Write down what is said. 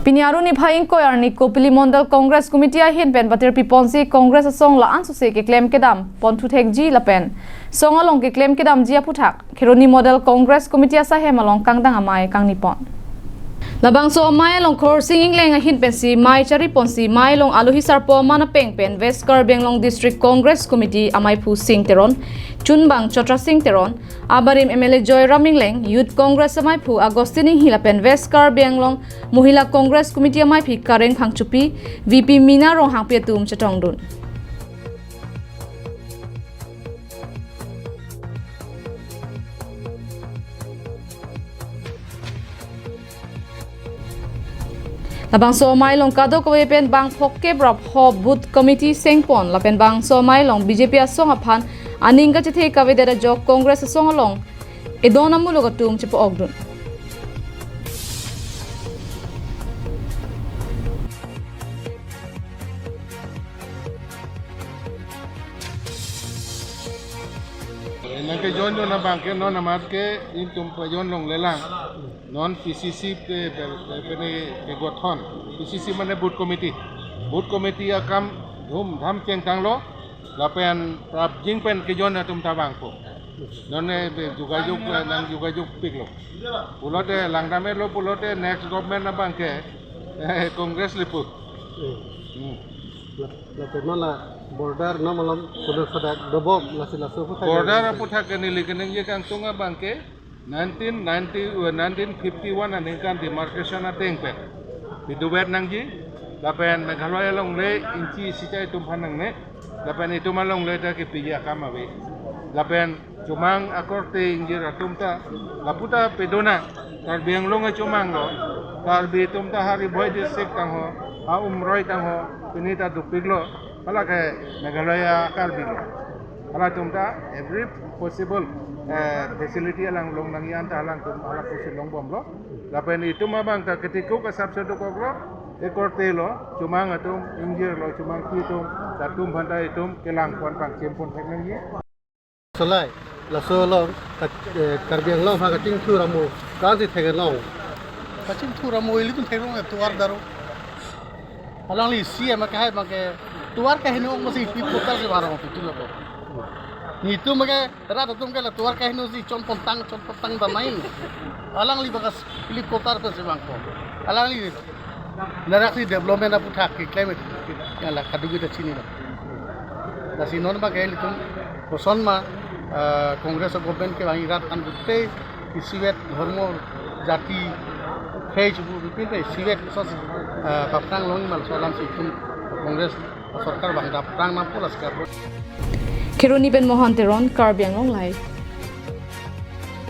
Pinyaru ni bhaing ko arni Kopili Mondal Congress Committee hin pen batir piponsi Congress song la an se ke claim kedam pon thu thek ji la pen song along ke claim kedam ji aputhak Khironi Model Congress Committee sa he malong kangdang amai kang nipon labang so mai long khor singing leng a hin pen si mai chari ponsi mai long alu hisar po mana peng pen West Karbeng Long District Congress Committee amai phu sing teron chunbang chotra sing teron abarim MLA Joy Raming leng Youth Congress amai phu Agostini hilapen West Karbeng Long Mohila Congress Committee amai phi kareng phangchupi VP Mina rong hangpe tum chatong dun labang so mai long kado ko pen bang phokke brap ho booth committee sengpon lapen bang so mai long BJP asong aphan aninga chithe kavedera jok Congress asong long edona muloga tum chipo ogdun Nangke jon na bangke non amat ke intum pajon long lelang non PCC pe pe gothon PCC mane boot committee akam dhum dham cheng tang lo lapen prap jing pen ke jon tum tabang po non ne jugajuk nang jugajuk piklo pulote langdame lo pulote next government na bangke Congress liput lapen mana border no malam kudu sadak dobom lasu border aputhak kenili keneng ye kang tunga bangke 1951 ani kan demarcation ateng pe bidubet nangji lapen meghalaya long le inci sicai tumpan nang ne lapen itu malong le ta ke pija kamawe lapen cumang akorte injir atumta laputa pedona kar biang long cumang lo kar bi tumta hari boy district tang ho ha umroi tang ho pinita dupiglo ala ke meghalaya kar bi ala tumta every possible facility alang long nangian ta alang tum ala kusi long bom lo lapen itu mabang ta ketiku ka subsidy ko lo ekorte lo cumang atum injir lo cumang kitum datum banda itum kelang pon pang cimpun teknologi selai lasu long Karbeng long ha kating thu ramu kaji thegen long Kacing tu ramu ili tu terung tuar daru. Alang li si ama kahai make tuar kahini ong masih pi putar se barang itu loh. Ni tu make rata tum kala tuar kahini si con pontang damai. Alang li bagas pilih putar tu se bangko. Alang li narak si development apu thak ki climate kala kadugi ta chini lo. Dasi non ba kaili tum koson ma Congress government ke wangi rat an gutte isiwet dharmo jati Hej bu bipin pe siwet sos paprang longi mal solam sikum Congress sarkar bang prang mampu las kar Khironi ben Mohan teron Karbeng Long live